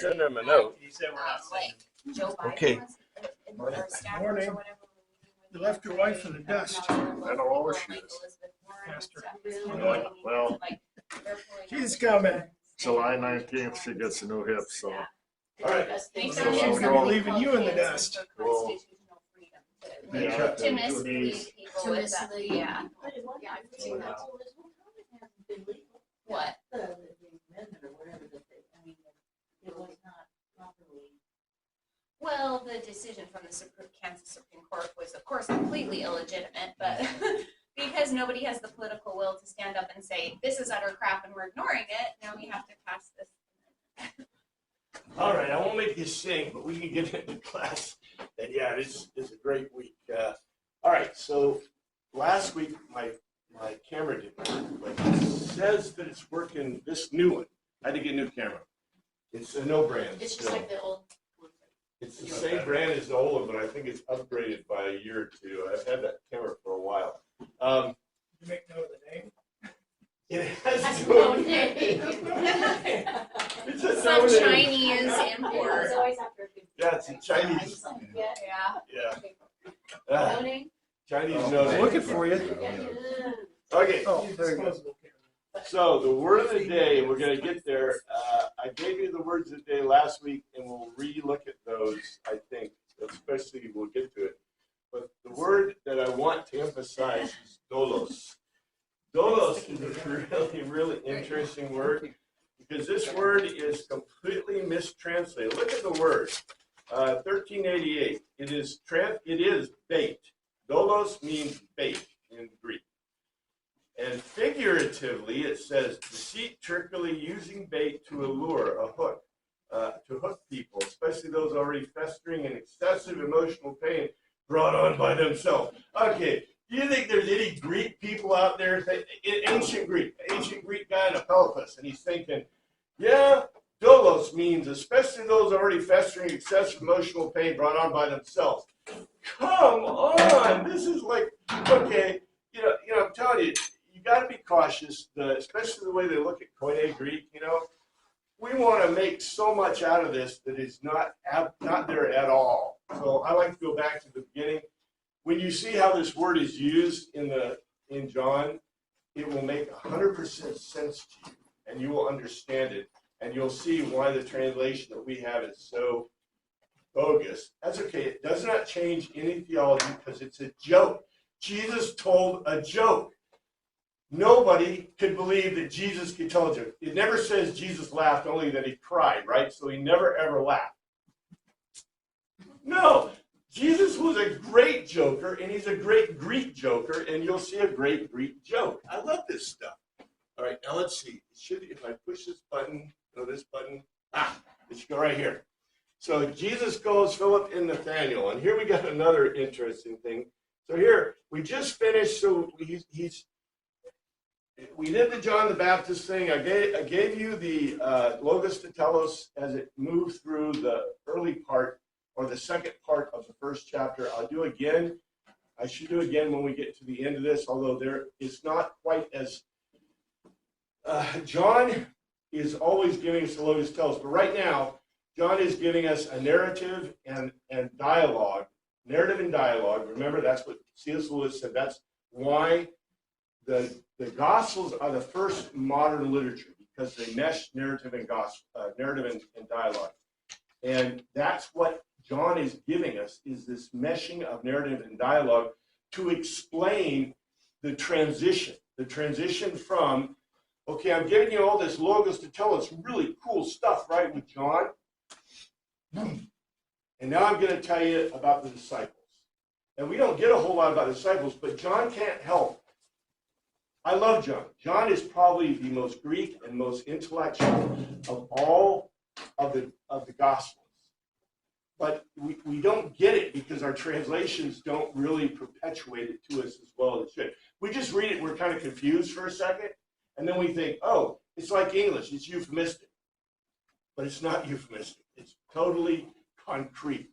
send them a note. He said we're not saying. Joe Biden Okay. was, or staffers Morning. or whatever. You left your wife in the dust. I know all she is. Pastor. Well, She's coming. July 19th, she gets a new hip, so. All right. She's gonna be leaving you in the dust. Well, yeah. To mislead people To with that, mislead. yeah. Yeah, I've seen that. What? The amendment or whatever that they, I mean, it was not properly. Well, the decision from the Kansas Supreme Court was, of course, completely illegitimate, but because nobody has the political will to stand up and say, this is utter crap and we're ignoring it, now we have to pass this. All right, I won't make you sing, but we can get into class. And yeah, this is a great week. All right, so last week my camera didn't work, but it says that it's working. This new one, I had to get a new camera. It's a no brand. It's just still. like the old. It's the same brand as the old one, but I think it's upgraded by a year or two. I've had that camera for a while. You make note of the name? It has That's to no go. name. It's a Some no name. Chinese It's import. always after a good. Yeah, it's a Chinese. Yeah. Yeah. Yeah, No name? Chinese Oh, no I'm name. looking for you. Okay. Oh, there you go. So the word of the day, we're going to get there. I gave you the words of the day last week, and we'll re-look at those, I think, especially we'll get to it. But the word that I want to emphasize is dolos. Dolos is a really, really interesting word because this word is completely mistranslated. Look at the word, 1388. It is bait. Dolos means bait in Greek. And figuratively, it says deceit, trickery, using bait to allure, a hook, to hook people, especially those already festering in excessive emotional pain brought on by themselves. Okay, do you think there's any Greek people out there, ancient Greek guy in Apellepus, and he's thinking, yeah, dolos means especially those already festering excessive emotional pain brought on by themselves. Come on, this is like, okay, you know, I'm telling you, you got to be cautious, especially the way they look at Koine Greek. You know, we want to make so much out of this that is not there at all. So I like to go back to the beginning. When you see how this word is used in John, it will make 100% sense to you, and you will understand it, and you'll see why the translation that we have is so bogus. That's okay. It does not change any theology because it's a joke. Jesus told a joke. Nobody could believe that Jesus could tell a joke. It never says Jesus laughed, only that he cried, right? So he never, ever laughed. No, Jesus was a great joker, and he's a great Greek joker, and you'll see a great Greek joke. I love this stuff. All right, now let's see. If I push this button, this button, it should go right here. So Jesus calls Philip and Nathaniel, and here we got another interesting thing. So here, we just finished, so we did the John the Baptist thing. I gave you the Logos to Telos as it moved through the early part, or the second part of the first chapter. I'll do again. I should do again when we get to the end of this, although it's not quite as, John is always giving us the Logos to Telos, but right now, John is giving us a narrative and dialogue. Narrative and dialogue. Remember, that's what C.S. Lewis said. That's why the Gospels are the first modern literature, because they mesh narrative and dialogue. And that's what John is giving us, is this meshing of narrative and dialogue to explain the transition from, okay, I'm giving you all this Logos to tell us really cool stuff, right, with John. And now I'm going to tell you about the disciples. And we don't get a whole lot about disciples, but John can't help. I love John. John is probably the most Greek and most intellectual of all of the Gospels. But we don't get it because our translations don't really perpetuate it to us as well as it should. We just read it and we're kind of confused for a second, and then we think, oh, it's like English, it's euphemistic. But it's not euphemistic. It's totally concrete.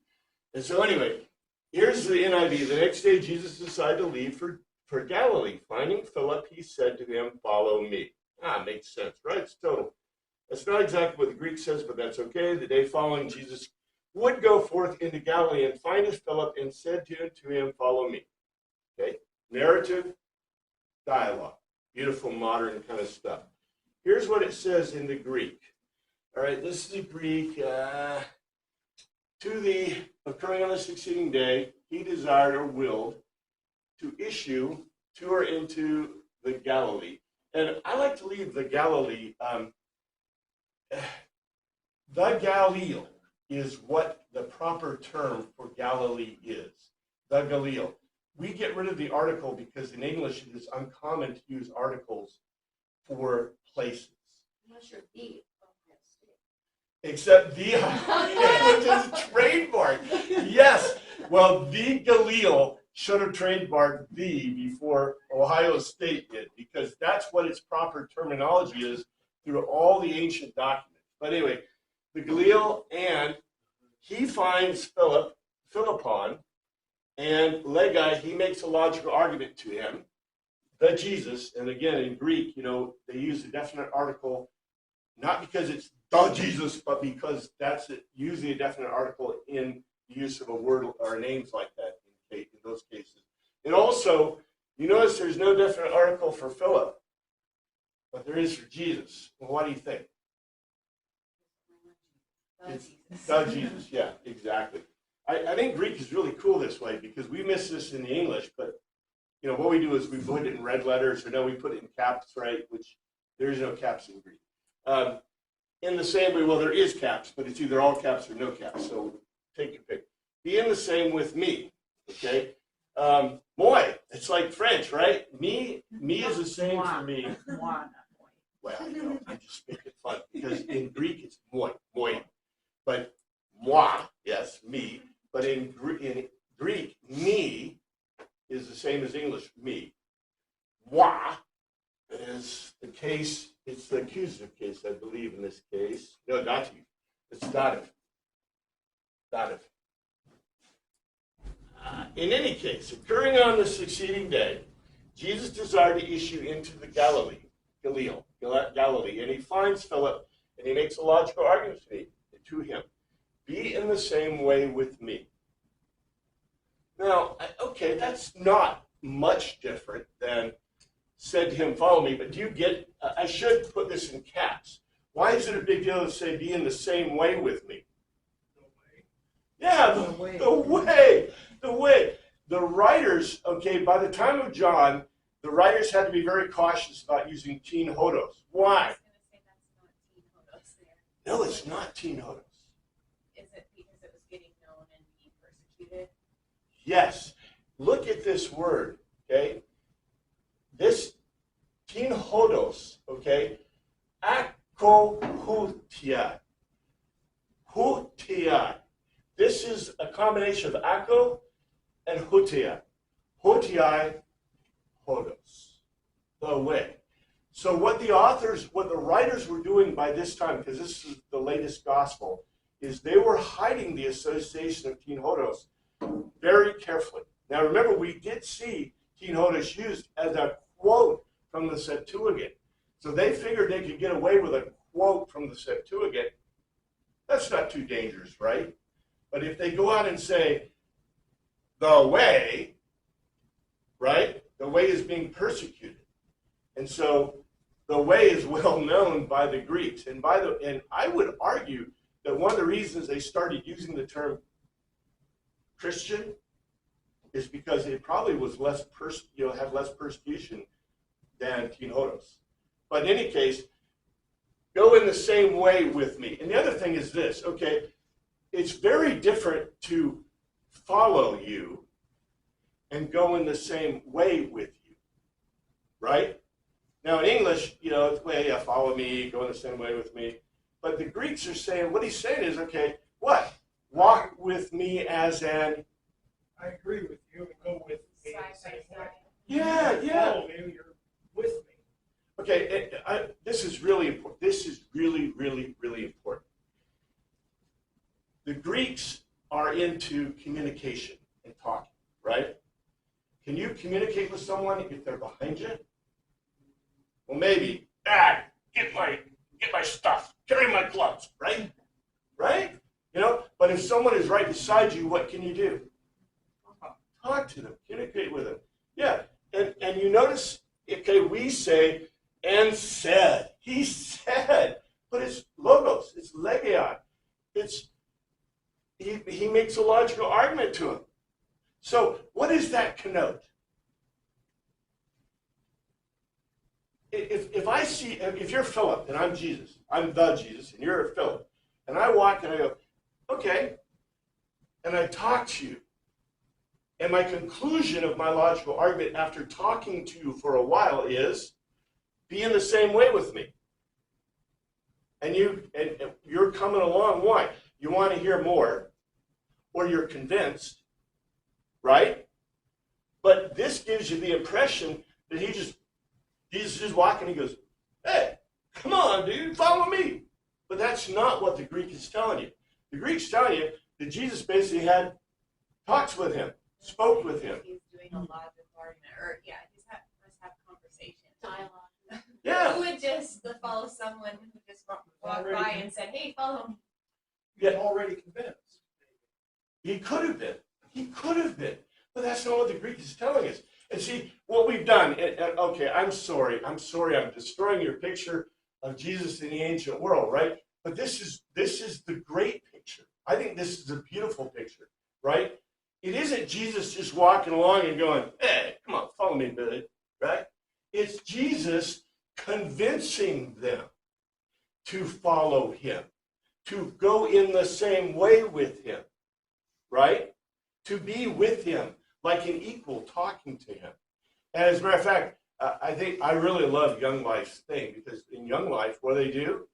And so anyway, here's the NIV. The next day, Jesus decided to leave for Galilee. Finding Philip, he said to him, follow me. Makes sense, right? It's total. That's not exactly what the Greek says, but that's okay. The day following, Jesus would go forth into Galilee and findeth Philip and said to him, follow me. Okay, narrative, dialogue, beautiful modern kind of stuff. Here's what it says in the Greek. All right, this is the Greek. To the occurring on the succeeding day, he desired or willed to issue to or into the Galilee. And I like to leave the Galilee. The Galilee is what the proper term for Galilee is. The Galilee. We get rid of the article because in English it is uncommon to use articles for places. Unless you're the Ohio State. Except the, which is trademark. Yes. Well, the Galil should have trademarked the before Ohio State did, because that's what its proper terminology is through all the ancient documents. But anyway, the Galil, and he finds Philippon, and Legai, he makes a logical argument to him, the Jesus, and again in Greek, they use a definite article, not because it's the Jesus, but because that's usually a definite article in the use of a word or names like that in those cases. And also, you notice there's no definite article for Philip, but there is for Jesus. Well, what do you think? It's the Jesus, yeah, exactly. I think Greek is really cool this way because we miss this in the English, but what we do is we put it in red letters, or no, we put it in caps, right? Which there is no caps in Greek. In the same way, well, there is caps, but it's either all caps or no caps. So take your pick. Be in the same with me, okay? Moi, it's like French, right? Me is the same for me. Well, I just make it fun because in Greek it's moi, but moi, yes, me. But in Greek, me is the same as English, me. Moi is the case, it's the accusative case, I believe, in this case. No, dative. It's dative. Dative. In any case, occurring on the succeeding day, Jesus desired to issue into the Galilee, and he finds Philip, and he makes a logical argument to him. Be in the same way with me. Now, okay, that's not much different than said to him, follow me, but do you get, I should put this in caps. Why is it a big deal to say be in the same way with me? Yeah, the way. The writers, okay, by the time of John, the writers had to be very cautious about using teen hodos. Why? No, it's not teen hodos. Is it because it was getting known and being persecuted? Yes. Look at this word, okay? This teen hodos, okay? Akohutia. Hutia. This is a combination of ako and hutia. Hutiai, hodos. The way. So what the writers were doing by this time, because this is the latest gospel, is they were hiding the association of teen hodos very carefully. Now remember, we did see teen hodos used as a quote from the Septuagint. So they figured they could get away with a quote from the Septuagint. That's not too dangerous, right? But if they go out and say, the way, right? The way is being persecuted. And so the way is well known by the Greeks. And I would argue that one of the reasons they started using the term Christian is because it probably was had less persecution than teen hodos. But in any case, go in the same way with me. And the other thing is this, okay? It's very different to follow you and go in the same way with you, right? Now in English, it's follow me, go in the same way with me. But the Greeks are saying, what he's saying is, okay, what? Walk with me as an... I agree with you and go with me in the same way. Yeah. Follow me, you're with me. Okay, this is really important. This is really, really, really important. The Greeks are into communication and talking, right? Can you communicate with someone if they're behind you? Well, maybe, get my stuff. carry my clubs, right? Right? You know, but if someone is right beside you, what can you do? Talk to them, communicate with them. Yeah, and you notice, okay, we say, and said. He said, but it's logos, it's legeon. It's he makes a logical argument to him. So what does that connote? If I see, if you're Philip and I'm Jesus, I'm the Jesus, and you're Philip, and I walk and I go, okay, and I talk to you, and my conclusion of my logical argument after talking to you for a while is, be in the same way with me. And you're coming along, why? You want to hear more, or you're convinced, right? But this gives you the impression that Jesus is just walking, he goes, hey, come on, dude, follow me. But that's not what the Greek is telling you. The Greek's telling you that Jesus basically had talks with him, spoke with him. He's doing a logical argument, or must have conversation. Dialogue. Yeah. Who would just follow someone who just walked by and said, hey, follow me? You're already convinced. He could have been. He could have been. But that's not what the Greek is telling us. And see, what we've done, and okay, I'm sorry, I'm destroying your picture of Jesus in the ancient world, right? But this is the great picture. I think this is a beautiful picture, right? It isn't Jesus just walking along and going, hey, come on, follow me, Billy, right? It's Jesus convincing them to follow him, to go in the same way with him, right? To be with him like an equal, talking to him. And as a matter of fact, I really love Young Life's thing, because in Young Life, what do?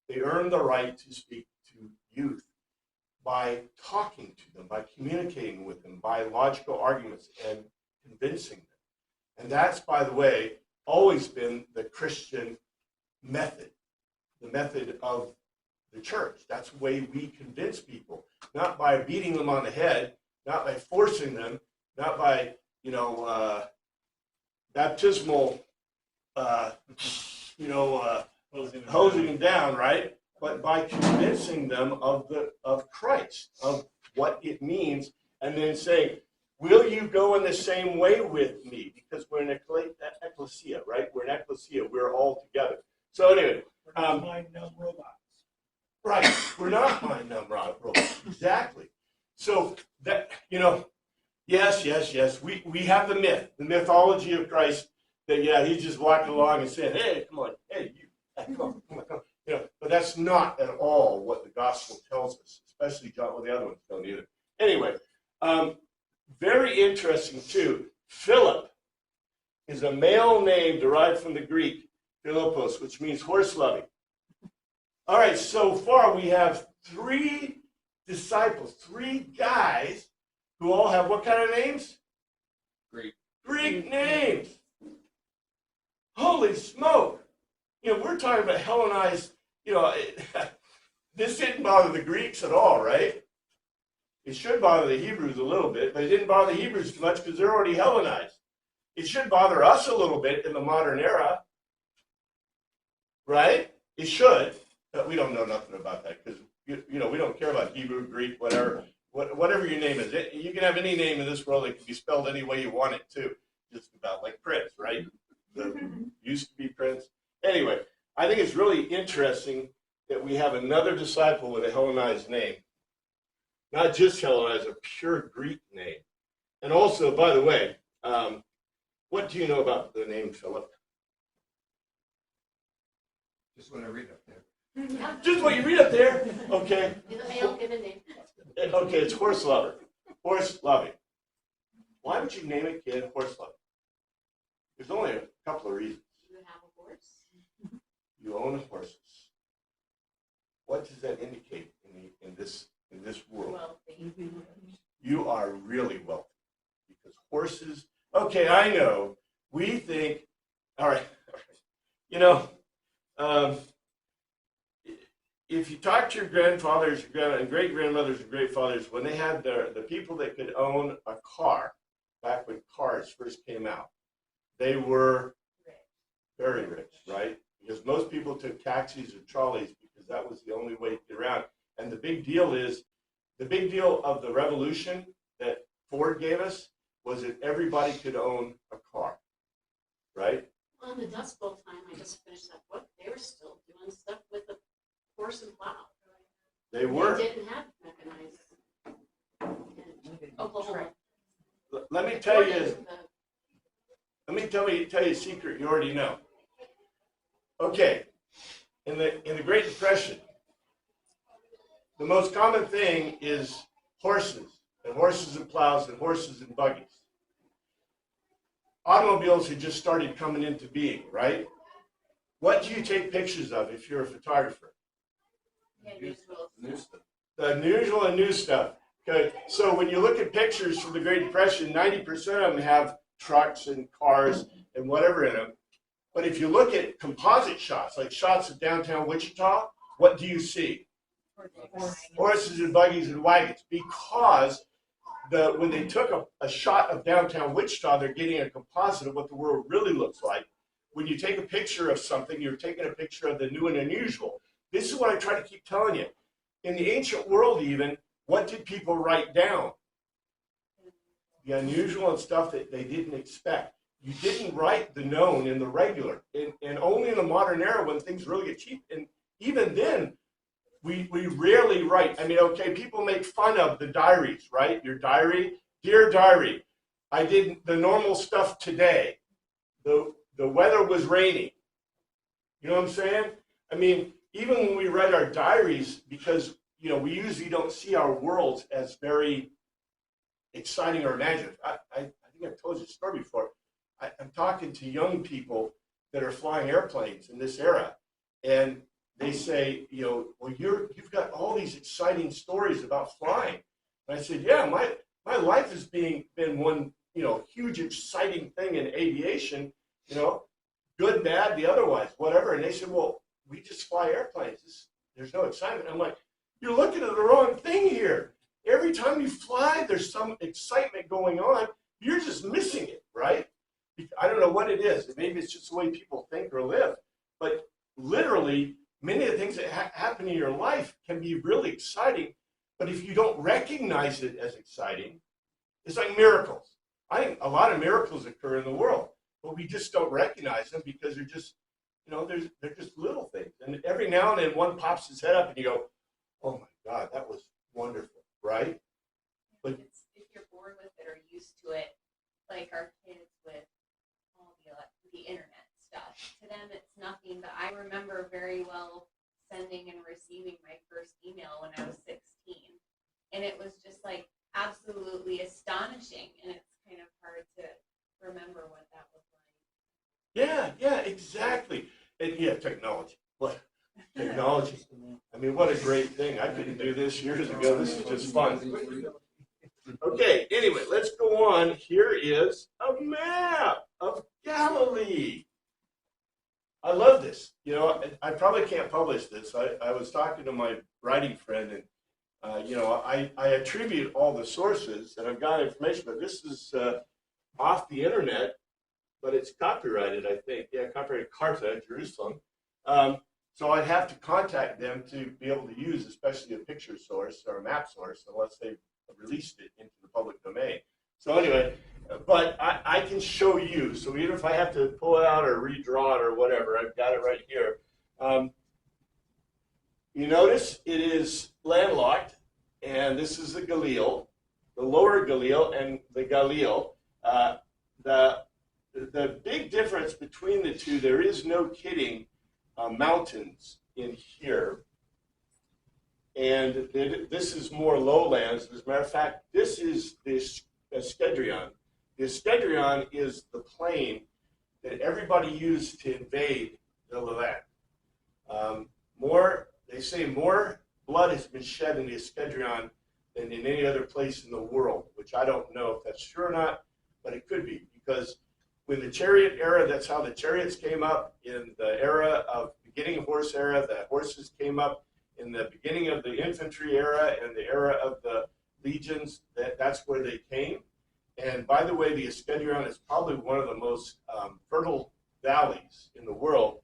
They earn the right to speak to youth by talking to them, by communicating with them, by logical arguments and convincing them. And that's, by the way, always been the Christian method, the method of the church. That's the way we convince people, not by beating them on the head, not by forcing them, not by, baptismal, hosing them down, right? But by convincing them of Christ, of what it means, and then saying, will you go in the same way with me? Because we're an ecclesia, right? We're an ecclesia. We're all together. So anyway. We're not mind-numb robots. Right. We're not mind-numb robots. Exactly. So that, yes. We have the mythology of Christ that, he's just walking along and saying, hey, come on, hey, you, come on. But that's not at all what the gospel tells us, especially John, well, the other ones don't either. Anyway, very interesting too. Philip is a male name derived from the Greek Philippos, which means horse loving. All right, so far we have 3 disciples, 3 guys who all have what kind of names? Greek names. Holy smoke. We're talking about Hellenized, this didn't bother the Greeks at all, right? It should bother the Hebrews a little bit, but it didn't bother the Hebrews too much because they're already Hellenized. It should bother us a little bit in the modern era, right? It should, but we don't know nothing about that because, we don't care about Hebrew, Greek, whatever your name is. You can have any name in this world that can be spelled any way you want it to, just about like Prince, right? Used to be Prince. Anyway, I think it's really interesting that we have another disciple with a Hellenized name. Not just Hellenized, a pure Greek name. And also, by the way, what do you know about the name Philip? Just what I read up there. Just what you read up there. Okay. You're the male given name. Okay, it's horse lover. Horse loving. Why would you name a kid horse loving? There's only a couple of reasons. You have a horse. You own horses. What does that indicate in this world? Wealthy. You are really wealthy because horses. Okay, I know. We think. All right. If you talk to your grandfathers, and great grandmothers and great fathers, when they had the people that could own a car back when cars first came out, they were very rich, right? Because most people took taxis or trolleys because because that was the only way to get around. And the big deal of the revolution that Ford gave us was that everybody could own a car, right? Well, in the Dust Bowl time, I just finished that book, they were still doing stuff with a horse and plow. They were. They didn't have mechanized. Oklahoma. Let me tell you a secret you already know. Okay, in the Great Depression, the most common thing is horses and plows and horses and buggies. Automobiles had just started coming into being, right? What do you take pictures of if you're a photographer? New stuff. The unusual and new stuff. Okay, so when you look at pictures from the Great Depression, 90% of them have trucks and cars and whatever in them. But if you look at composite shots, like shots of downtown Wichita, what do you see? Horses and buggies and wagons. Because when they took a shot of downtown Wichita, they're getting a composite of what the world really looks like. When you take a picture of something, you're taking a picture of the new and unusual. This is what I try to keep telling you. In the ancient world even, what did people write down? The unusual and stuff that they didn't expect. You didn't write the known in the regular. And only in the modern era when things really get cheap. And even then, we rarely write. I mean, okay, people make fun of the diaries, right? Your diary, dear diary, I did the normal stuff today. The weather was rainy. You know what I'm saying? I mean, even when we write our diaries, because we usually don't see our worlds as very exciting or imaginative. I think I've told you a story before. I'm talking to young people that are flying airplanes in this era, and they say, well, you've got all these exciting stories about flying. And I said, yeah, my life has been one, huge exciting thing in aviation, good, bad, the otherwise, whatever. And they said, well, we just fly airplanes. There's no excitement. I'm like, you're looking at the wrong thing here. Every time you fly, there's some excitement going on. You're just missing it, right? I don't know what it is. Maybe it's just the way people think or live. But literally, many of the things that happen in your life can be really exciting. But if you don't recognize it as exciting, it's like miracles. I think a lot of miracles occur in the world, but we just don't recognize them because they're just, they're just little things. And every now and then one pops his head up and you go, oh my God, that was wonderful, right? But if you're bored with it or used to it, like our kids with all the internet stuff, to them it's nothing. But I remember very well sending and receiving my first email when I was 16, and it was just like absolutely astonishing, and it's kind of hard to remember what that was like. Yeah, exactly. And yeah, technology. What? Technology. I mean, what a great thing. I couldn't do this years ago. This is just fun. Okay, anyway, let's go on. Here is a map of Galilee. I love this. I probably can't publish this. I was talking to my writing friend, and I attribute all the sources, and I've got information, but this is off the internet, but it's copyrighted, I think. Yeah, copyrighted Carta, Jerusalem. So I'd have to contact them to be able to use, especially a picture source or a map source, unless they've released it into the public domain. So anyway, but I can show you. So even if I have to pull it out or redraw it or whatever, I've got it right here. You notice it is landlocked, and this is the Galil, the lower Galil and the Galil. The big difference between the two, there is no kidding, mountains in here. And this is more lowlands. As a matter of fact, this is the Escadrion. The Escadrion is the plane that everybody used to invade the Levant. They say more blood has been shed in the Escadrion than in any other place in the world, which I don't know if that's true or not, but it could be, because when the chariot era, that's how the chariots came up. In the era of beginning horse era, the horses came up. In the beginning of the infantry era and the era of the legions, that's where they came. And by the way, the Escadrion is probably one of the most fertile valleys in the world.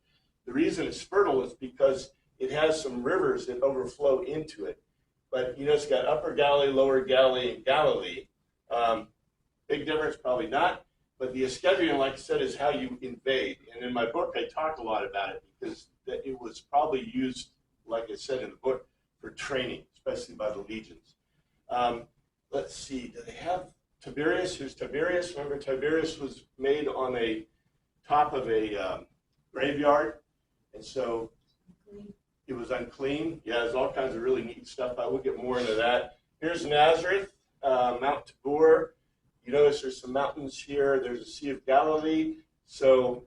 The reason it's fertile is because it has some rivers that overflow into it. But you know, it's got Upper Galilee, Lower Galilee, and Galilee. Big difference, probably not. But the Escadrian, like I said, is how you invade. And in my book, I talk a lot about it because it was probably used, like I said in the book, for training, especially by the legions. Let's see, do they have Tiberius? Here's Tiberius. Remember, Tiberius was made on a top of a graveyard, and so it was unclean. Yeah, there's all kinds of really neat stuff. I will get more into that. Here's Nazareth, Mount Tabor. You notice there's some mountains here. There's the Sea of Galilee. So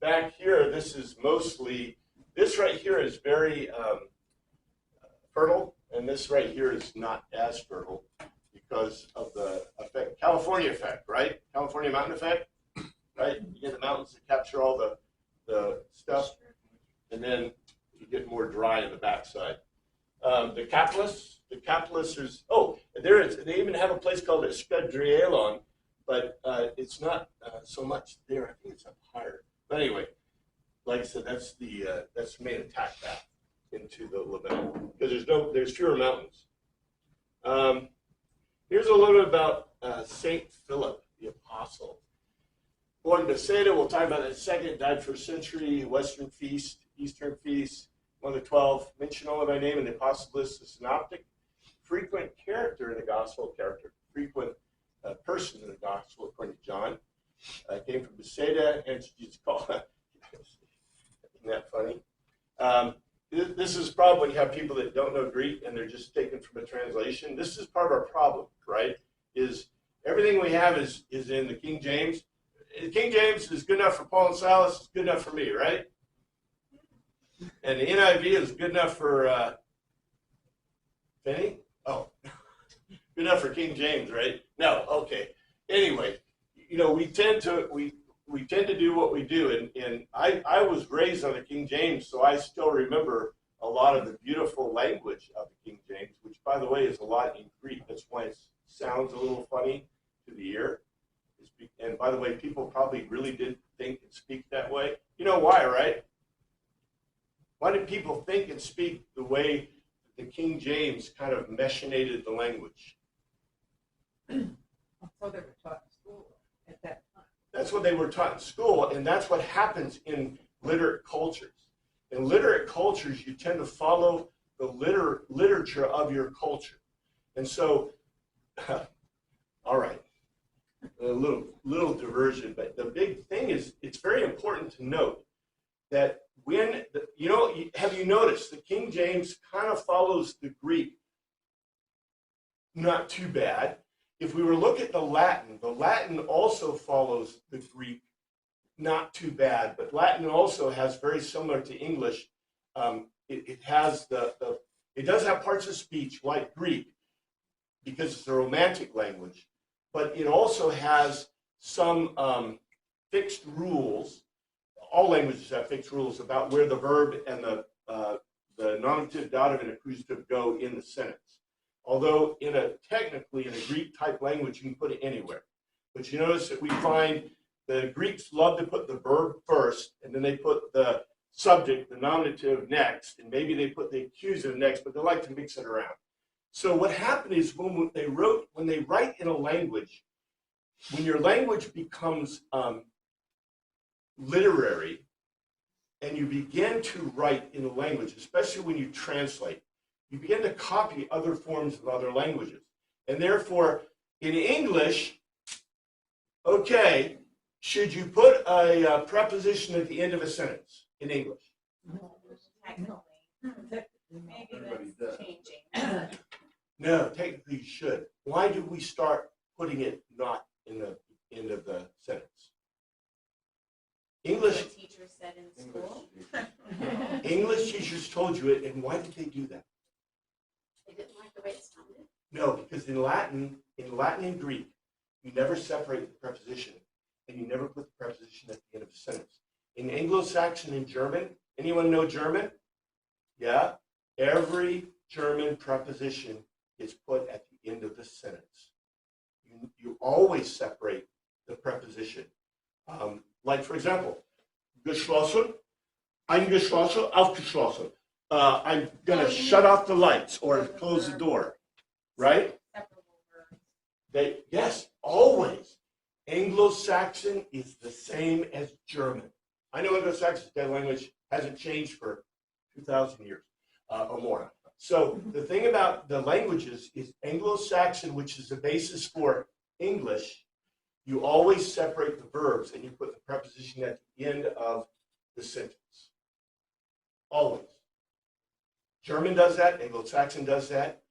back here, this is mostly, this right here is very fertile, and this right here is not as fertile because of the effect, California effect, right? California mountain effect, right? You get the mountains that capture all the stuff, and then you get more dry in the backside. The Capillus is, there is, they even have a place called Escadrialon, but it's not so much there. I think it's up higher. But anyway, like I said, that's the main attack path into the Levant because there's fewer mountains. Here's a little bit about Saint Philip the Apostle. Born in Bethsaida, we'll talk about that in a second. Died first century, Western feast, Eastern feast. One of the 12, mentioned only by name in the Apostle list, the Synoptic. Frequent character in the Gospel, frequent person in the Gospel, according to John. Came from Bethsaida, and Jesus called. Isn't that funny? This is probably when you have people that don't know Greek and they're just taken from a translation. This is part of our problem, right? Is everything we have is in the King James. The King James is good enough for Paul and Silas. It's good enough for me, right? And the NIV is good enough for Finney? Oh, good enough for King James, right? No, okay. Anyway, you know, we tend to do what we do, and I was raised on the King James, so I still remember a lot of the beautiful language of the King James, which, by the way, is a lot in Greek. That's why it sounds a little funny to the ear. And by the way, people probably really did think and speak that way. You know why, right? Why did people think and speak the way the King James kind of machinated the language? So they were taught in school at that time. That's what they were taught in school, and that's what happens in literate cultures. In literate cultures, you tend to follow the literature of your culture. And so, all right, a little diversion, but the big thing is it's very important to note that when, have you noticed the King James kind of follows the Greek not too bad. If we were to look at the Latin also follows the Greek not too bad, but Latin also has very similar to English. It has it does have parts of speech like Greek because it's a romantic language, but it also has some fixed rules. All languages have fixed rules about where the verb and the nominative, dative, and accusative go in the sentence. Although technically in a Greek type language, you can put it anywhere. But you notice that we find the Greeks love to put the verb first, and then they put the subject, the nominative, next, and maybe they put the accusative next, but they like to mix it around. So what happened is when they write in a language, when your language becomes literary, and you begin to write in a language, especially when you translate, you begin to copy other forms of other languages. And therefore, in English, okay, should you put a preposition at the end of a sentence in English? Technically. Maybe that's changing. No, technically you should. Why do we start putting it not in the end of the sentence? English. What teachers said in school. English teachers told you it, and why did they do that? They didn't like the way it sounded. No, because in Latin and Greek, you never separate the preposition, and you never put the preposition at the end of a sentence. In Anglo-Saxon and German, anyone know German? Yeah? Every German preposition is put at the end of the sentence. You always separate the preposition. Like, for example, geschlossen, eingeschlossen, aufgeschlossen. I'm gonna shut off the lights or close the door, right? Separable verbs. Yes, always. Anglo-Saxon is the same as German. I know Anglo-Saxon dead language hasn't changed for 2,000 years or more. So the thing about the languages is Anglo-Saxon, which is the basis for English, you always separate the verbs and you put the preposition at the end of the sentence. Always. German does that, Anglo-Saxon does that.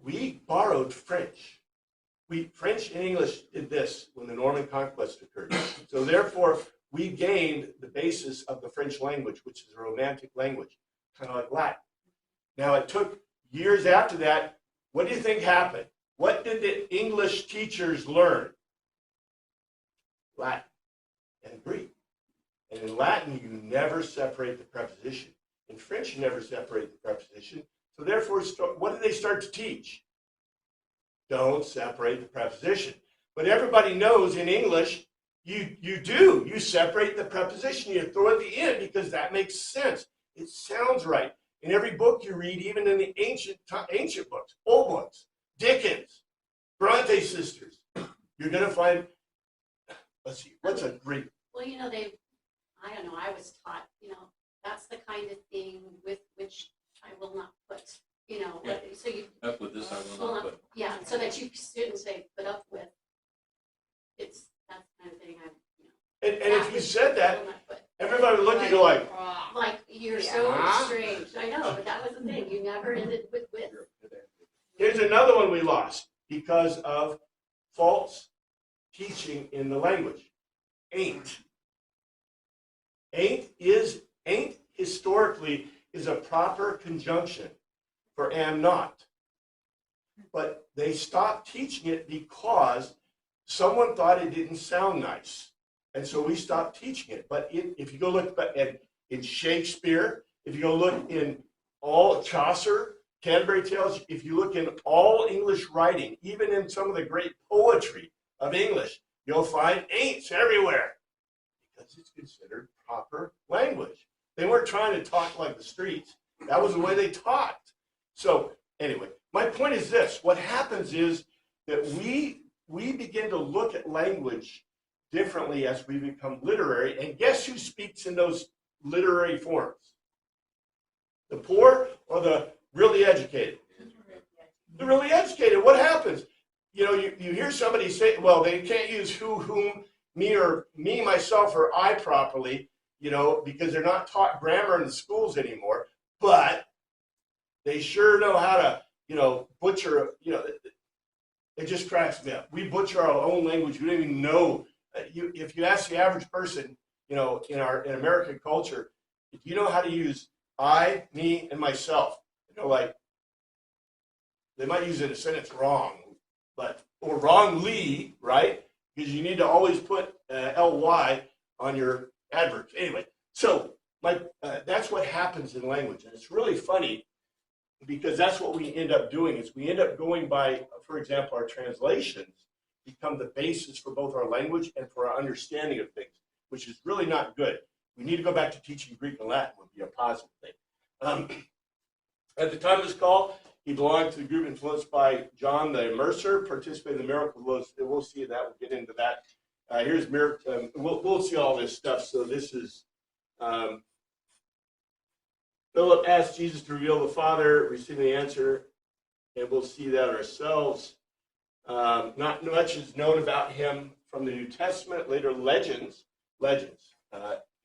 We borrowed French. French and English did this when the Norman Conquest occurred. So therefore, we gained the basis of the French language, which is a Romantic language, kind of like Latin. Now, it took years after that. What do you think happened? What did the English teachers learn? Latin and Greek. And in Latin, you never separate the preposition. In French, you never separate the preposition. So therefore, what did they start to teach? Don't separate the preposition. But everybody knows in English, you do. You separate the preposition. You throw it at the end because that makes sense. It sounds right. In every book you read, even in the ancient books, old books, Dickens, Bronte sisters, you're going to find, let's see, what's a great... Well, I don't know, I was taught, that's the kind of thing with which I will not put, so you. Up with this, I will not put. Yeah, so that you shouldn't say put up with. That's the kind of thing And if you said that, everybody would look at you like... Like, you're so Huh? strange. I know, but that was the thing. You never ended with. Here's another one we lost because of false teaching in the language. Ain't. Ain't historically is a proper conjunction for am not. But they stopped teaching it because someone thought it didn't sound nice. And so we stopped teaching it. But if you go look at in Shakespeare, if you go look in all Chaucer, Canterbury Tales, if you look in all English writing, even in some of the great poetry of English, you'll find ain'ts everywhere because it's considered proper language. They weren't trying to talk like the streets. That was the way they talked. So anyway, my point is this. What happens is that we begin to look at language differently as we become literary. And guess who speaks in those literary forms? The poor or the really educated? The really educated. What happens? You hear somebody say, well, they can't use who, whom, me, or me, myself, or I properly, because they're not taught grammar in the schools anymore, but they sure know how to, butcher, it just cracks me up. We butcher our own language. We don't even know. If you ask the average person, in American culture, if you know how to use I, me, and myself, they might use it in a sentence wrong, or wrongly, right? Because you need to always put ly on your adverbs. Anyway, so that's what happens in language, and it's really funny because that's what we end up doing. Is we end up going by, for example, our translations become the basis for both our language and for our understanding of things, which is really not good. We need to go back to teaching Greek and Latin would be a positive thing. At the time of this call, he belonged to the group influenced by John the Immerser, participated in the miracle. We'll see that. We'll get into that. Here's miracle. We'll see all this stuff. So this is Philip asked Jesus to reveal the Father, receiving the answer, and we'll see that ourselves. Not much is known about him from the New Testament. Later legends.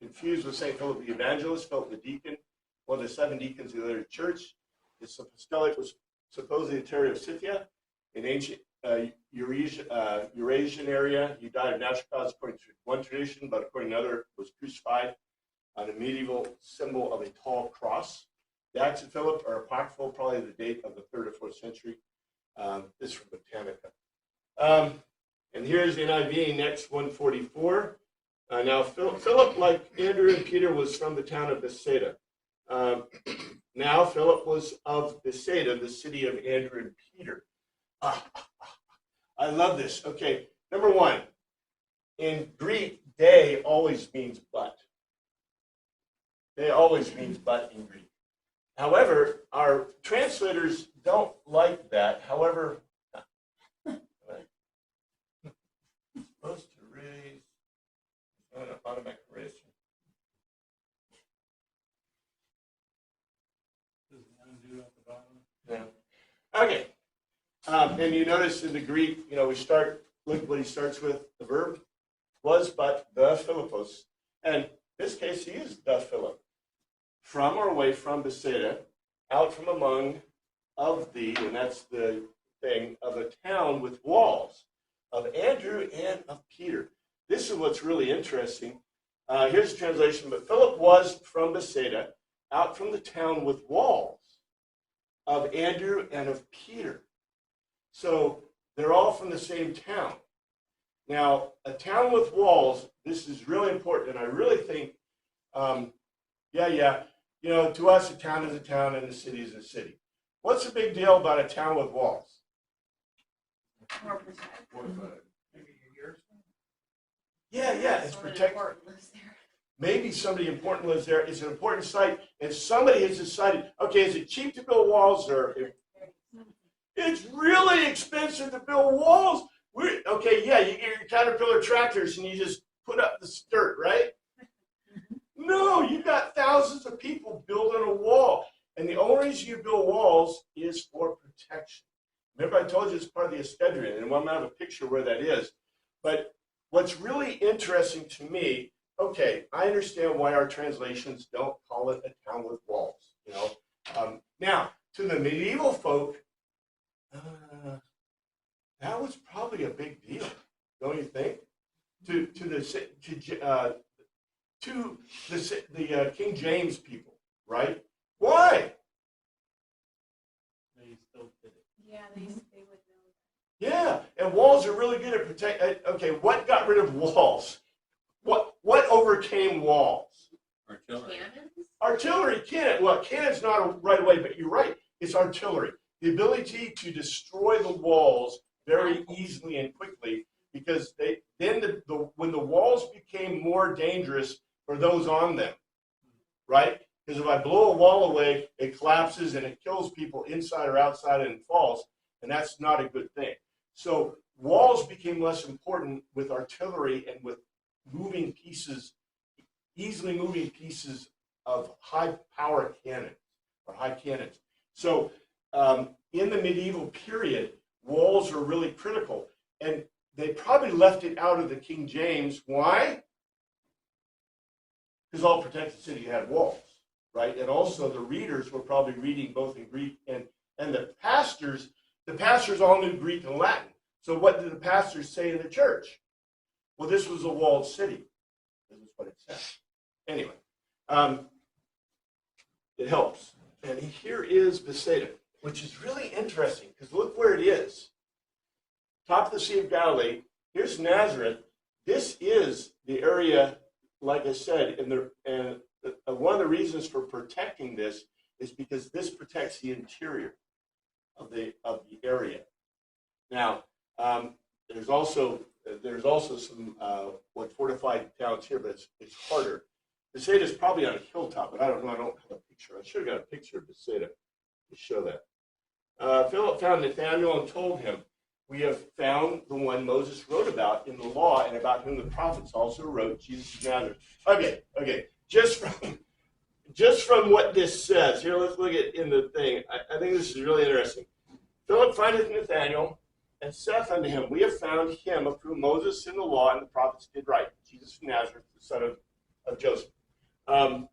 Confused with St. Philip the Evangelist, Philip the Deacon, one of the 7 deacons of the early church. His apostolic was supposedly the territory of Scythia in ancient Eurasian area. He died of natural cause according to one tradition, but according to another, was crucified on a medieval symbol of a tall cross. The Acts of Philip are apocryphal, probably the date of the 3rd or 4th century. This is from Britannica. And here's NIV, next 144. Now, Philip, like Andrew and Peter, was from the town of Bethsaida. Now, Philip was of Bethsaida, the city of Andrew and Peter. I love this. Okay, number one, in Greek, they always means but. They always means but in Greek. However, our translators don't like that. However, supposed to raise an automatic erasure. Yeah. Okay. And you notice in the Greek, we start, look what he starts with, the verb was, but, the Philippos. And in this case, he used the Philip. From or away from Bethsaida, out from among of the, and that's the thing, of a town with walls, of Andrew and of Peter. This is what's really interesting. Here's the translation, but Philip was from Bethsaida, out from the town with walls, of Andrew and of Peter. So they're all from the same town. Now, a town with walls, this is really important, and I really think, to us, a town is a town and a city is a city. What's the big deal about a town with walls? More protected. Maybe years. Yeah, it's Someone protected. important lives there. Maybe somebody important lives there. It's an important site, and somebody has decided, okay, is it cheap to build walls, or it's really expensive to build walls? You get your Caterpillar tractors and you just put up the dirt, right? No, you got thousands of people building a wall, and the only reason you build walls is for protection. Remember, I told you it's part of the Escadrian, and I'm going to have a picture where that is. But what's really interesting to me, okay, I understand why our translations don't call it a town with walls. Now, to the medieval folk, that was probably a big deal, don't you think? To the King James people, right? Why? Yeah, they would know. Yeah, and walls are really good at protect. Okay, what got rid of walls? What overcame walls? Artillery. Cannons? Artillery, cannon. Well, cannon's not right away, but you're right. It's artillery. The ability to destroy the walls very easily and quickly, because when the walls became more dangerous for those on them, right? Because if I blow a wall away, it collapses and it kills people inside or outside and it falls, and that's not a good thing. So walls became less important with artillery and with moving pieces, easily moving pieces of high power cannons or high cannons. So in the medieval period, walls were really critical, and they probably left it out of the King James. Why? Because all protected city had walls, right? And also the readers were probably reading both in Greek and the pastors all knew Greek and Latin. So what did the pastors say in the church? Well, this was a walled city. This is what it said. Anyway, it helps. And here is Bethsaida, which is really interesting because look where it is. Top of the Sea of Galilee. Here's Nazareth. This is the area, like I said, and one of the reasons for protecting this is because this protects the interior of the area. Now, there's also some fortified towns here, but it's harder. Bethsaida is probably on a hilltop, but I don't know. I don't have a picture. I should have got a picture of Bethsaida to show that. Philip found Nathanael and told him, "We have found the one Moses wrote about in the law and about whom the prophets also wrote, Jesus of Nazareth." Okay. Just from what this says, here, let's look at in the thing. I think this is really interesting. Philip findeth Nathanael and saith unto him, "We have found him of whom Moses in the law and the prophets did write, Jesus of Nazareth, the son of Joseph." All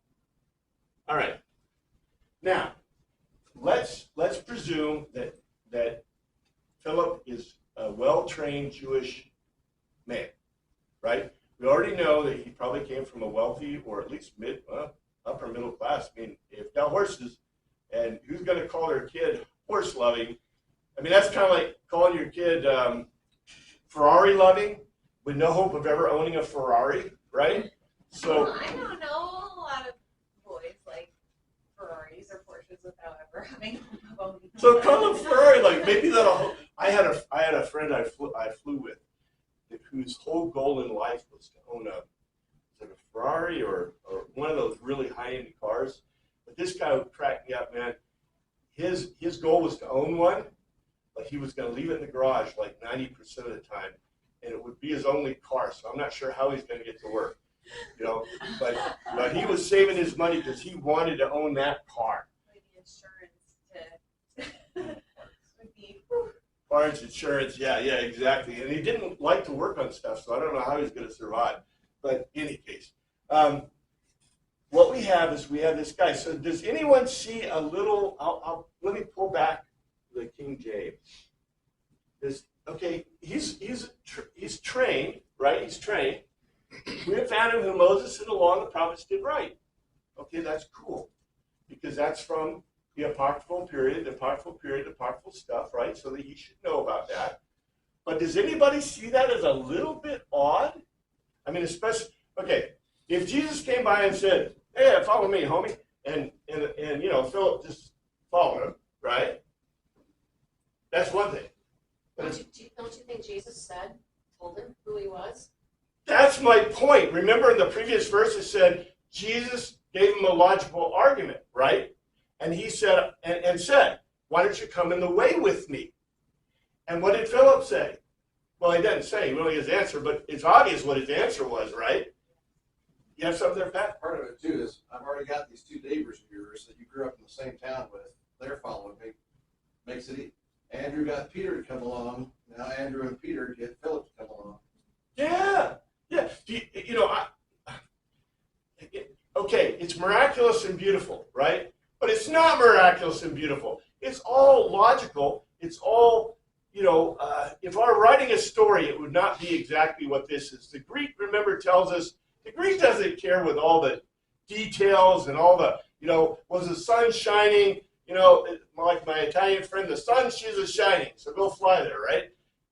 right. Now, let's presume that Philip is a well-trained Jewish man, right? We already know that he probably came from a wealthy or at least upper middle class. I mean, if you got horses, and who's going to call their kid horse loving? I mean, that's kind of like calling your kid Ferrari loving with no hope of ever owning a Ferrari, right? So Well, I don't know a lot of boys like Ferraris or Porsches without ever having owning them. So call him Ferrari, like maybe that'll. I had a friend I flew with, whose whole goal in life was to own a Ferrari or one of those really high end cars. But this guy would crack me up, man. His goal was to own one, but he was going to leave it in the garage like 90% of the time, and it would be his only car. So I'm not sure how he's going to get to work, you know. But he was saving his money because he wanted to own that car. The insurance to would be. Barnes Insurance, yeah, exactly. And he didn't like to work on stuff, so I don't know how he's going to survive. But in any case, what we have is we have this guy. So does anyone see a little? Let me pull back the King James. Okay, he's trained, right? He's trained. We have found him who Moses and the law and the prophets did right. Okay, that's cool because that's from the apocryphal period, the apocryphal stuff, right? So that you should know about that. But does anybody see that as a little bit odd? I mean, especially, okay, if Jesus came by and said, hey, follow me, homie, and you know, Philip just followed him, right? That's one thing. But Don't you think Jesus told him who he was? that's my point. Remember in the previous verse it said, Jesus gave him a logical argument, right? And he said, and said, why don't you come in the way with me? And what did Philip say? Well, he didn't say really his answer, but it's obvious what his answer was, right? You have something there, Pat? Part of it too is I've already got these two neighbors of yours that you grew up in the same town with. They're following me. Makes it easy. Andrew got Peter to come along. Now Andrew and Peter get Philip to come along. Yeah. You know, okay, it's miraculous and beautiful, right? But it's not miraculous and beautiful. It's all logical. It's all, you know, if I were writing a story, it would not be exactly what this is. The Greek, remember, tells us, the Greek doesn't care with all the details and all the, you know, was the sun shining? You know, like my Italian friend, the sun, she's a shining, so go fly there, right?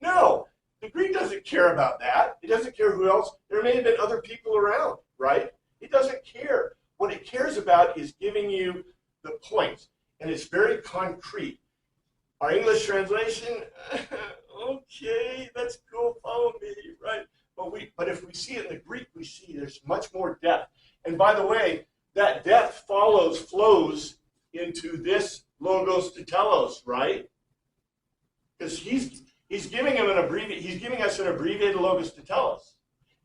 No, the Greek doesn't care about that. It doesn't care who else. There may have been other people around, right? It doesn't care. What it cares about is giving you the points, and it's very concrete. Our English translation, okay, that's cool, follow me, right? But if we see it in the Greek, we see there's much more depth. And by the way, that depth flows into this logos to telos, right? Because he's giving him he's giving us an abbreviated logos to telos.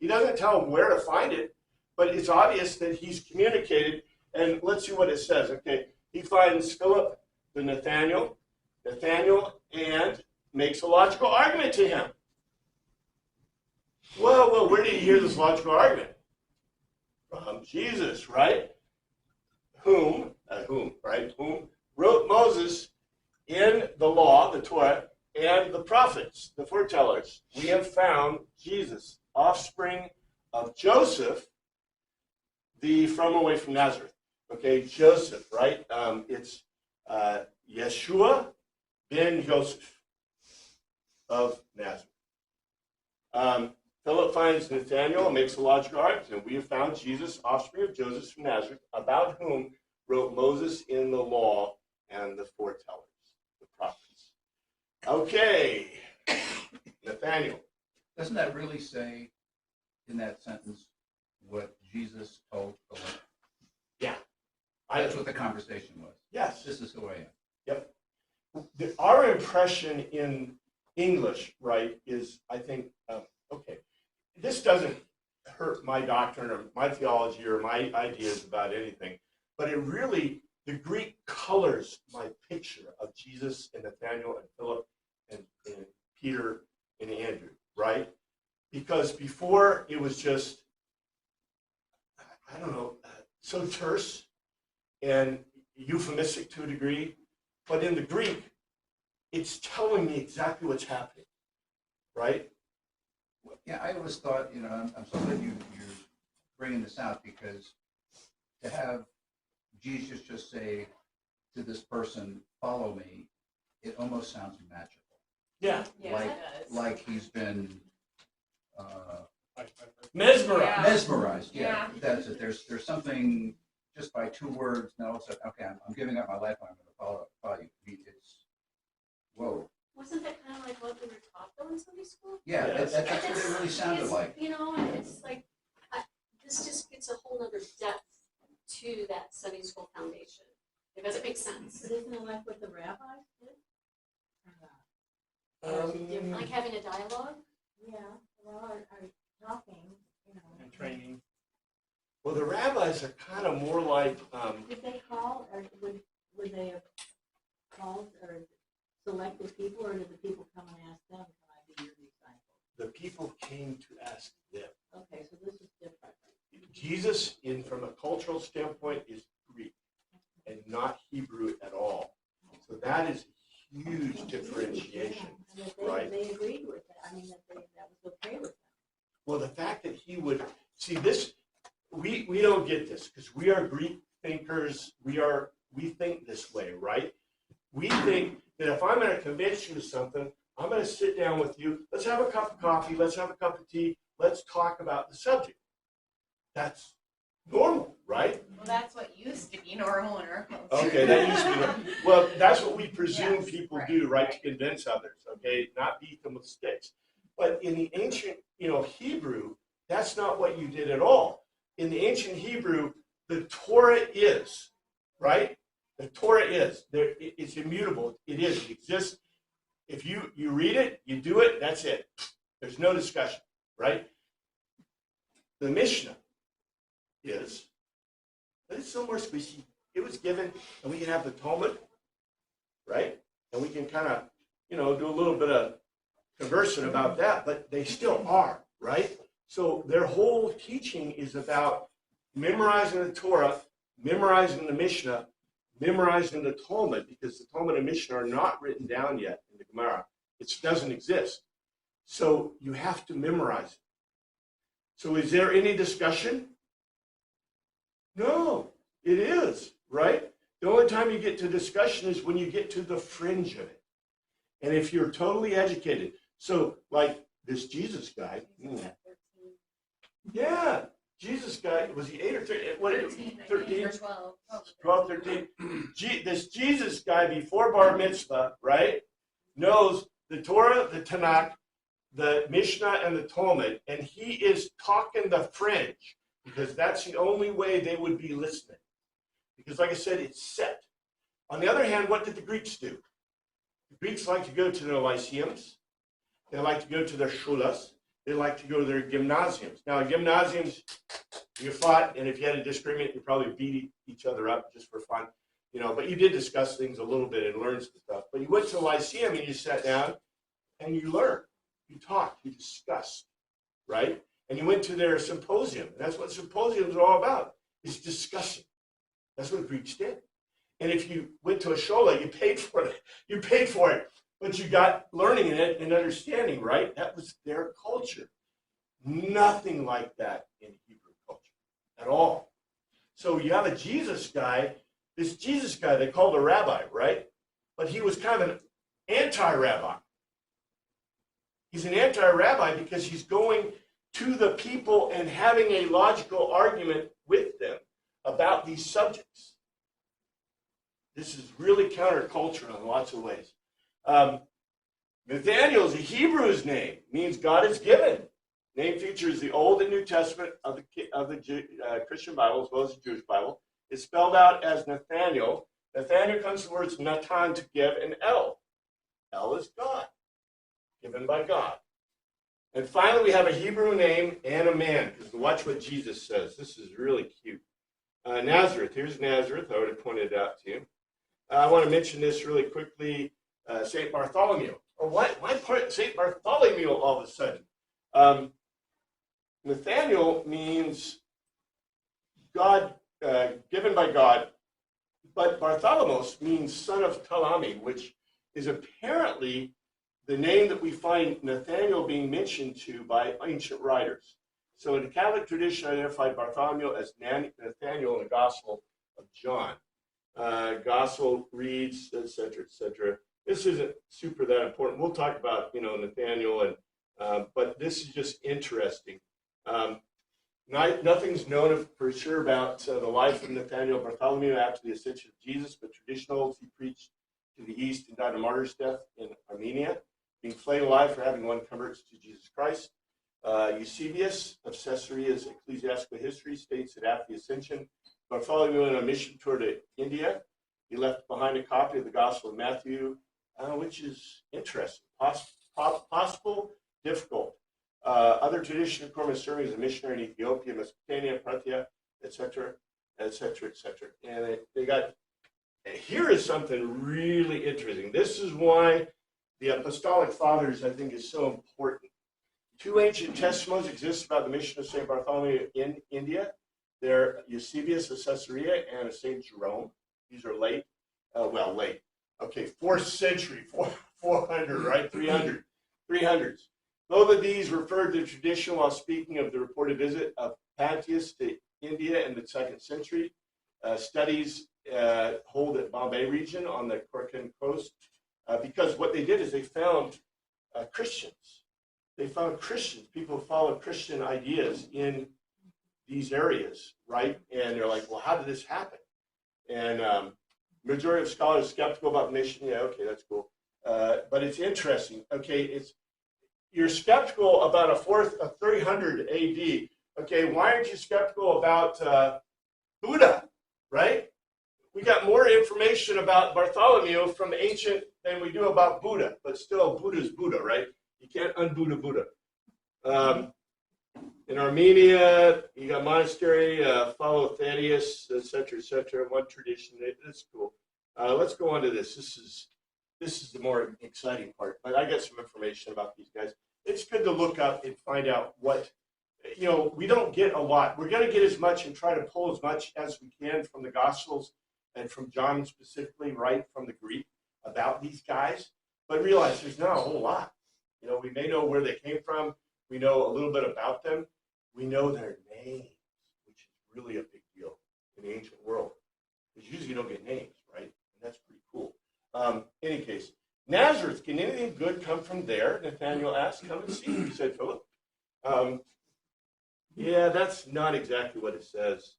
He doesn't tell him where to find it, but it's obvious that he's communicated. And let's see what it says. Okay, he finds Philip, the Nathaniel, and makes a logical argument to him. Well, where did he hear this logical argument? From Jesus, right? Whom wrote Moses in the law, the Torah, and the prophets, the foretellers. We have found Jesus, offspring of Joseph, from away from Nazareth. Okay, Joseph, right? It's Yeshua ben Joseph of Nazareth. Philip finds Nathanael and makes a logical argument. We have found Jesus, offspring of Joseph from Nazareth, about whom wrote Moses in the law and the foretellers, the prophets. Okay, Nathanael. Doesn't that really say in that sentence what Jesus told Philip? Yeah. That's what the conversation was. Yes. This is who I am. Yep. Our impression in English, right, is, I think, okay, this doesn't hurt my doctrine or my theology or my ideas about anything, but it really, the Greek colors my picture of Jesus and Nathanael and Philip and Peter and Andrew, right? Because before it was just, I don't know, so terse and euphemistic to a degree, but in the Greek, it's telling me exactly what's happening, right? Yeah, I always thought, you know, I'm so glad you're bringing this out, because to have Jesus just say to this person, follow me, it almost sounds magical. Yeah. Like he's been Mesmerized. mesmerized. Yeah, Yeah. that's it. There's something just by two words. Now it's like, okay, I'm giving up my life. I'm going to follow you. It's whoa. Wasn't that kind of like what we were taught though in Sunday school? Yeah, Yes. that's what it really sounded It's, like. you know, and it's like, this just gets a whole nother depth to that Sunday school foundation. Training like having a dialogue? Yeah, well, are talking, you know. and training. Well, the rabbis are kind of more like, Did they call, or would they have called or selected people, or did the people come and ask them, can I be your disciple? the people came to ask them. Okay, so this is different. Jesus, from a cultural standpoint, is Greek and not Hebrew at all. So that is a huge differentiation. And that right? they agreed with that, I mean, that was okay with them. Well, the fact that he would see this, we don't get this because we are Greek thinkers. We think this way, right? We think that if I'm going to convince you of something, I'm going to sit down with you. Let's have a cup of coffee. Let's have a cup of tea. Let's talk about the subject. That's normal, right? Well, that's what used to be normal in our culture. Okay, that used to be normal. Well, that's what we presume Yes, people right, do, right, right. to convince others, okay, not beat them with sticks. But in the ancient, Hebrew, that's not what you did at all. In the ancient Hebrew, the Torah is, right? The Torah is. It's immutable. It is. It exists. If you read it, you do it, that's it. There's no discussion, right? The Mishnah is, but it's so more squishy. It was given, and we can have the Talmud, right? And we can kind of, do a little bit of conversing about that, but they still are, right? So their whole teaching is about memorizing the Torah, memorizing the Mishnah, memorizing the Talmud, because the Talmud and Mishnah are not written down yet in the Gemara. It doesn't exist. So you have to memorize it. So is there any discussion? No, it is, right? The only time you get to discussion is when you get to the fringe of it. And if you're totally educated, so like this Jesus guy, yeah, Jesus guy, was he 8 or 13? What, 13, 13? or 12. 12, 13. This Jesus guy before Bar Mitzvah, right, knows the Torah, the Tanakh, the Mishnah, and the Talmud, and he is talking the fringe because that's the only way they would be listening. Because like I said, it's set. On the other hand, what did the Greeks do? The Greeks like to go to their lyceums. They like to go to their shulas. They like to go to their gymnasiums. Now, gymnasiums, you fought, and if you had a disagreement, you probably beat each other up just for fun. But you did discuss things a little bit and learn some stuff. But you went to the lyceum and you sat down and you learned. You talked, you discussed, right? And you went to their symposium. And that's what symposiums are all about, is discussing. That's what Greeks did. And if you went to a shola, you paid for it. You paid for it. But you got learning in it and understanding, right? That was their culture. Nothing like that in Hebrew culture at all. So you have a Jesus guy, this Jesus guy they called a rabbi, right? But he was kind of an anti-rabbi. He's an anti-rabbi because he's going to the people and having a logical argument with them about these subjects. This is really countercultural in lots of ways. Nathaniel is a Hebrew's name, means God is given. Name features the Old and New Testament of the Christian Bible as well as the Jewish Bible. It's spelled out as Nathaniel. Nathaniel comes from the words Natan, to give, and El. El is God, given by God. And finally, we have a Hebrew name and a man, because watch what Jesus says. This is really cute. Nazareth. Here's Nazareth. I already pointed it out to you. I want to mention this really quickly. St. Bartholomew. Or why St. Bartholomew all of a sudden? Nathaniel means God, given by God, but Bartholomos means son of Ptolemy, which is apparently the name that we find Nathaniel being mentioned to by ancient writers. So in the Catholic tradition, identified Bartholomew as Nathaniel in the Gospel of John. Gospel reads, etc., etc. This isn't super that important. We'll talk about, Nathaniel, but this is just interesting. Nothing's known for sure about the life of Nathaniel Bartholomew after the ascension of Jesus, but traditionals, he preached to the east and died a martyr's death in Armenia, being flayed alive for having won converts to Jesus Christ. Eusebius of Caesarea's Ecclesiastical History states that after the ascension, Bartholomew went on a mission tour to India. He left behind a copy of the Gospel of Matthew, which is interesting, possible, difficult. Other traditional Corpus serving as a missionary in Ethiopia, Mesopotamia, Parthia, etc., etc., etc. And they got, here is something really interesting. This is why the Apostolic Fathers, I think, is so important. 2 ancient testimonies exist about the mission of St. Bartholomew in India. They're Eusebius of Caesarea and St. Jerome. These are late. Late. Okay, 4th century, 400, right? 300s. Both of these referred to tradition while speaking of the reported visit of Pantheus to India in the 2nd century. Studies hold at Bombay region on the Konkan coast because what they did is they found Christians. They found Christians, people who follow Christian ideas in these areas, right? And they're like, well, how did this happen? And majority of scholars are skeptical about mission. Yeah, okay, that's cool. But it's interesting. Okay, you're skeptical about a 300 AD. Okay, why aren't you skeptical about Buddha, right? We got more information about Bartholomew from ancient than we do about Buddha, but still Buddha's Buddha, right? You can't un-Buddha Buddha. In Armenia, you got monastery, follow Thaddeus, etc., etc. One tradition. That's cool. Let's go on to this. This is the more exciting part. But I got some information about these guys. It's good to look up and find out what, we don't get a lot. We're going to get as much and try to pull as much as we can from the Gospels and from John specifically, right, from the Greek about these guys. But realize there's not a whole lot. We may know where they came from. We know a little bit about them. We know their names, which is really a big deal in the ancient world. Because usually you don't get names, right? And that's pretty cool. Any case, Nazareth, can anything good come from there? Nathanael asked. Come and see, said Philip. Yeah, that's not exactly what it says.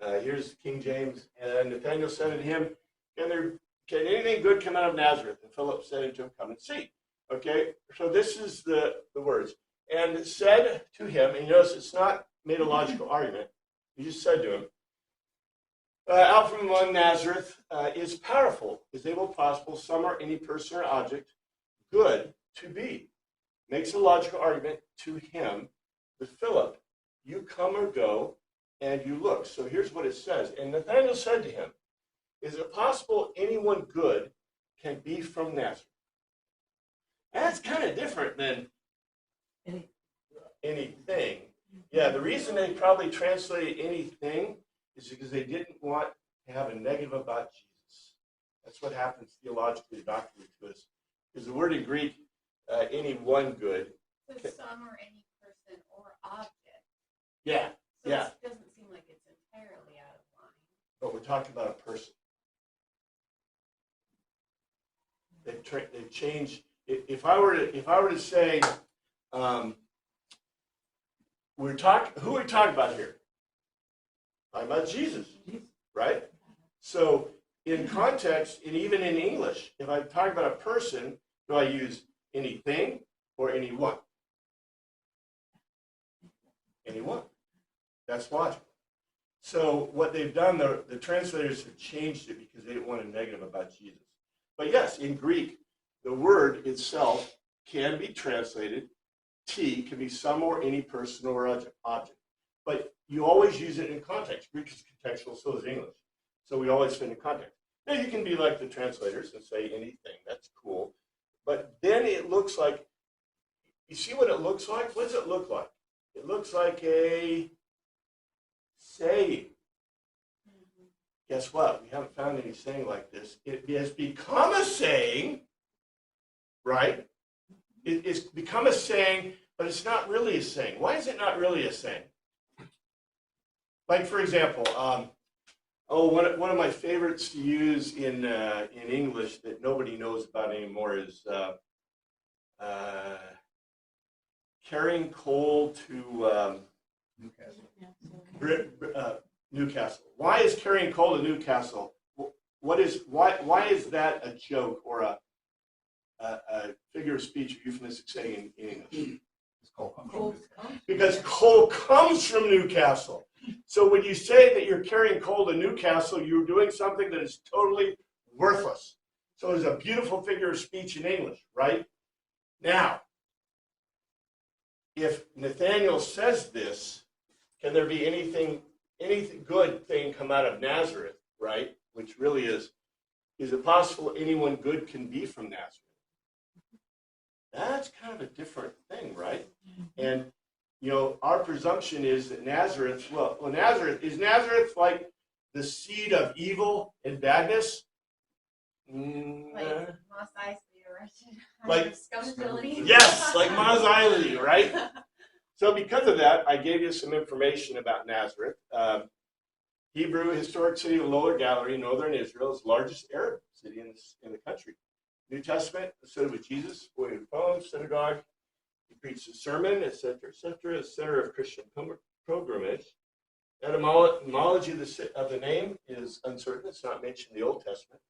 Here's King James. And Nathanael said to him, can anything good come out of Nazareth? And Philip said unto him, come and see. Okay, so this is the words. And it said to him, and you notice it's not made a logical argument. He just said to him, out from among Nazareth is powerful, is able, possible, some or any person or object, good to be. Makes a logical argument to him, but Philip, you come or go, and you look. So here's what it says. And Nathanael said to him, is it possible anyone good can be from Nazareth? That's kind of different than anything. Yeah, the reason they probably translated anything is because they didn't want to have a negative about Jesus. That's what happens theologically, doctrinally to us. Because the word in Greek, any one good. So some or any person or object. Yeah, So yeah. It doesn't seem like it's entirely out of line. But we're talking about a person. They've changed. If I were to say, who are we talking about here? Talking about Jesus, right? So in context, and even in English, if I'm talking about a person, do I use anything or anyone? Anyone. That's logical. So what they've done, the translators have changed it because they didn't want a negative about Jesus. But yes, in Greek, the word itself can be translated, T, can be some or any person or object. But you always use it in context. Greek is contextual, so is English. So we always fit in context. Now you can be like the translators and say anything. That's cool. But then it looks like, you see what it looks like? What does it look like? It looks like a saying. Guess what? We haven't found any saying like this. It has become a saying, right? It's become a saying, but it's not really a saying. Why is it not really a saying? Like, for example, one of my favorites to use in English that nobody knows about anymore is carrying coal to Newcastle. Why is carrying coal to Newcastle? Why is that a joke or a figure of speech, or euphemistic saying in English? Because coal comes from Newcastle. So when you say that you're carrying coal to Newcastle, you're doing something that is totally worthless. So it's a beautiful figure of speech in English, right? Now, if Nathaniel says this, can there be anything good thing come out of Nazareth, right? Which really is it possible anyone good can be from Nazareth? That's kind of a different thing, right? And, our presumption is that Nazareth, is Nazareth like the seed of evil and badness? Like Mos Eisley erection. Like- Discoverability. Yes, like Mos Eisley, right? So because of that, I gave you some information about Nazareth. Hebrew historic city of Lower Galilee, northern Israel, is the largest Arab city in the country. New Testament, studied with Jesus, boy in phone, synagogue. He preached a sermon, etc., etc. Center of Christian pilgrimage. Etymology of the name is uncertain. It's not mentioned in the Old Testament.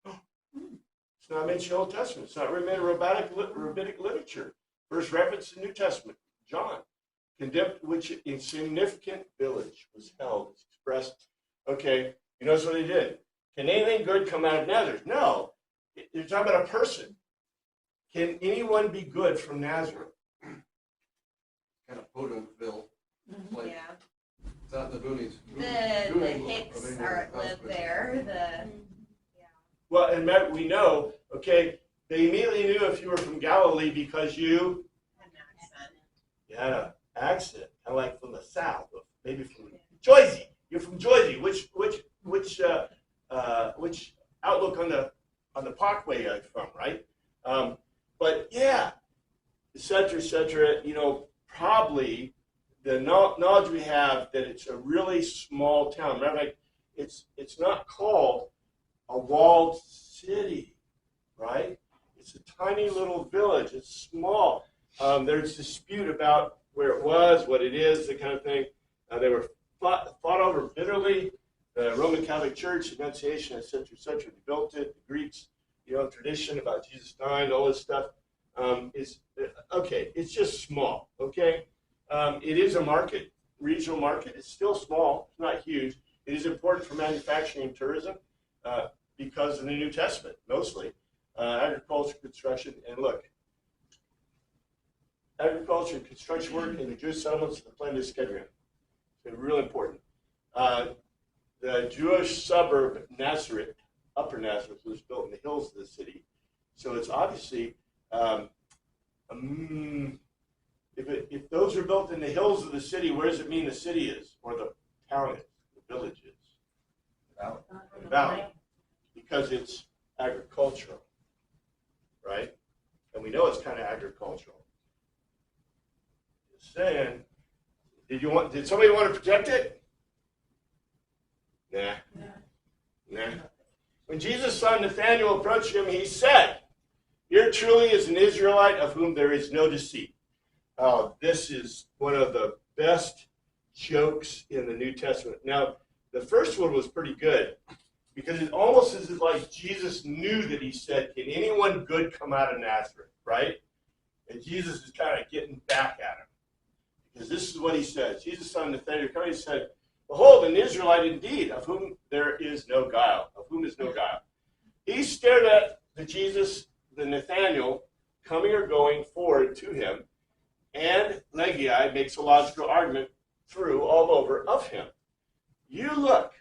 It's not mentioned in the Old Testament. It's not written in rabbinic literature. First reference in the New Testament, John. Condemned, which insignificant village was held, it's expressed. Okay, you notice what he did. Can anything good come out of Nazareth? No. You're talking about a person. Can anyone be good from Nazareth? Kind of Podokville, like, Yeah. it's out in the boonies. The Boonies, Hicks I mean, live there. Well, and we know, okay, they immediately knew if you were from Galilee because you had an accent, kind of like from the South, or maybe from Jersey. You're from Jersey. Which outlook on the Parkway are you from, right? But yeah, et cetera, probably the knowledge we have that it's a really small town. Matter of fact, it's not called a walled city, right? It's a tiny little village. It's small. There's dispute about where it was, what it is, that kind of thing. They were fought over bitterly. The Roman Catholic Church, Annunciation, et cetera, they built it. The Greeks, tradition about Jesus dying, all this stuff is okay. It's just small, okay? It is a market, regional market. It's still small. It's not huge. It is important for manufacturing and tourism because of the New Testament, mostly. Agriculture, construction, and look, agriculture and construction work in the Jewish settlements of the plain of Kedron. It's really important. The Jewish suburb Nazareth, Upper Nazareth, was built in the hills of the city. So it's obviously, if those are built in the hills of the city, where does it mean the city is, or the town is, the village is? The valley. Because it's agricultural, right? And we know it's kind of agricultural. Just saying. Did somebody want to protect it? Nah. When Jesus saw Nathanael approach him, he said, "Here truly is an Israelite of whom there is no deceit." Oh, this is one of the best jokes in the New Testament. Now, the first one was pretty good because it almost is like Jesus knew that he said, "Can anyone good come out of Nazareth?" Right? And Jesus is kind of getting back at him because this is what he says. Jesus saw Nathanael come, he said, "Behold, an Israelite indeed, of whom there is no guile." Of whom is no guile. He stared at the Nathanael, coming or going forward to him, and Legiai makes a logical argument through all over of him. "You look,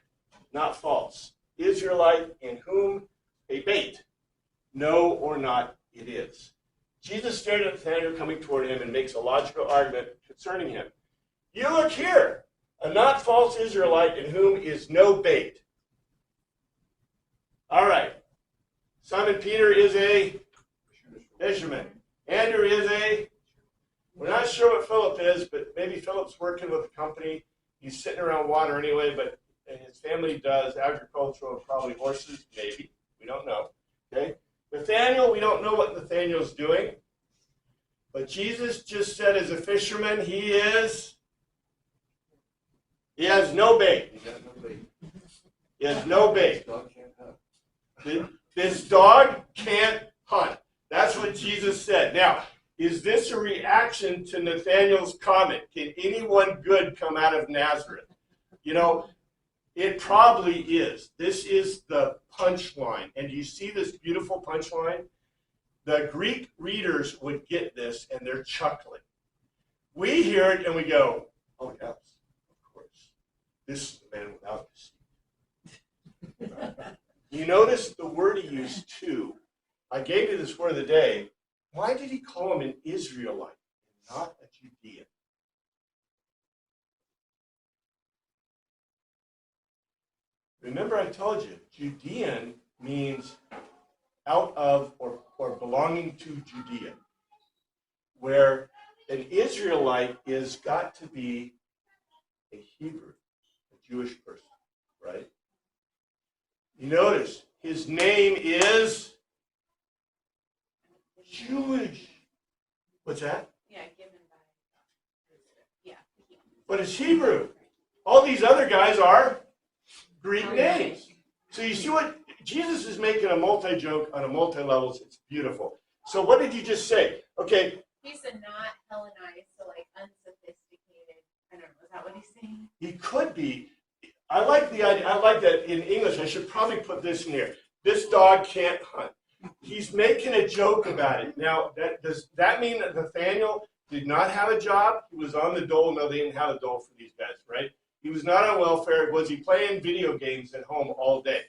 not false, Israelite in whom a bait, no or not it is." Jesus stared at Nathanael coming toward him and makes a logical argument concerning him. "You look here, a not false Israelite in whom is no bait." All right. Simon Peter is a fisherman. Andrew is we're not sure what Philip is, but maybe Philip's working with a company. He's sitting around water anyway, but his family does agricultural, probably horses, maybe. We don't know. Okay. Nathanael, we don't know what Nathanael's doing. But Jesus just said as a fisherman, he has no bait. He has no bait. Dog can't hunt. This dog can't hunt. That's what Jesus said. Now, is this a reaction to Nathanael's comment? Can anyone good come out of Nazareth? It probably is. This is the punchline. And do you see this beautiful punchline? the Greek readers would get this and they're chuckling. We hear it and we go, oh yes, of course. This is the man without deceit. You notice the word he used too. I gave you this word of the day. Why did he call him an Israelite and not a Judean? Remember I told you, Judean means out of or belonging to Judea, where an Israelite is got to be a Hebrew, a Jewish person, right? You notice his name is Jewish. What's that? Yeah, given by, yeah. But it's Hebrew. All these other guys are Greek names. So you see what Jesus is making a multi-joke on a multi-levels. It's beautiful. So what did you just say? Okay. He said not Hellenized, so like unsophisticated. I don't know, is that what he's saying? He could be. I like the idea. I like that in English. I should probably put this in here. This dog can't hunt. He's making a joke about it. Now, does that mean that Nathaniel did not have a job? He was on the dole. No, they didn't have a dole for these guys, right? He was not on welfare. Was he playing video games at home all day?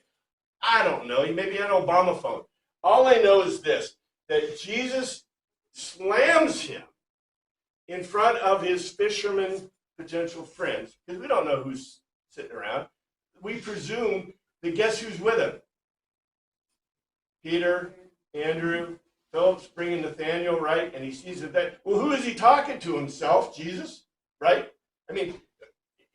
I don't know. He maybe had an Obama phone. All I know is this, that Jesus slams him in front of his fisherman potential friends, because we don't know who's sitting around. We presume that guess who's with him? Peter, Andrew, Philip's bringing Nathaniel, right? And he sees that. Well, who is he talking to? Himself, Jesus, right? I mean,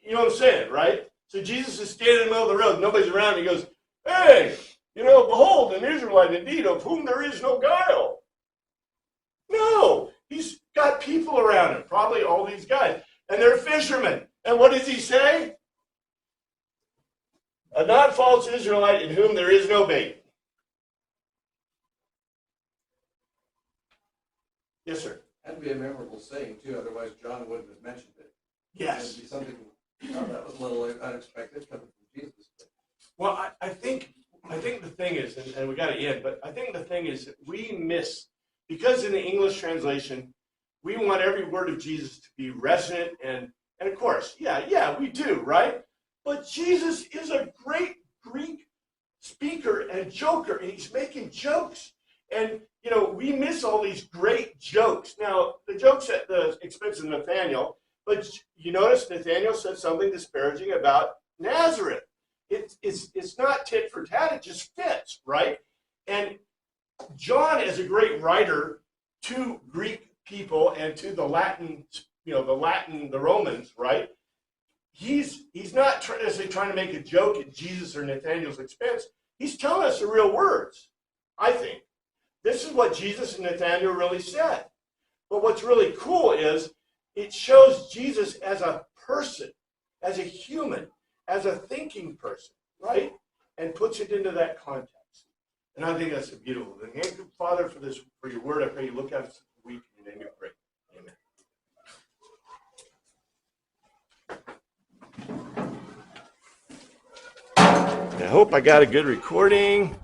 you know what I'm saying, right? So Jesus is standing in the middle of the road. Nobody's around. He goes, hey, behold, an Israelite indeed, of whom there is no guile. No, he's got people around him, probably all these guys. And they're fishermen. And what does he say? A not false Israelite in whom there is no bait. Yes, sir. That'd be a memorable saying too, otherwise John wouldn't have mentioned it. Yes. It'd be something, oh, that was a little unexpected coming from Jesus. Well, I think the thing is, and we got to end, but I think the thing is that we miss, because in the English translation, we want every word of Jesus to be resonant, and of course, yeah, we do, right? But Jesus is a great Greek speaker and joker, and he's making jokes. And, we miss all these great jokes. Now, the jokes at the expense of Nathaniel, but you notice Nathaniel said something disparaging about Nazareth. It's not tit for tat, it just fits, right? And John, as a great writer to Greek people and to the Latin, the Romans, right? He's not necessarily trying to make a joke at Jesus or Nathaniel's expense. He's telling us the real words, I think. This is what Jesus and Nathaniel really said. But what's really cool is it shows Jesus as a person, as a human, as a thinking person, right? And puts it into that context. And I think that's a beautiful thing. Thank you, Father, for your word. I pray you look at us this week and your name is great. Amen. I hope I got a good recording.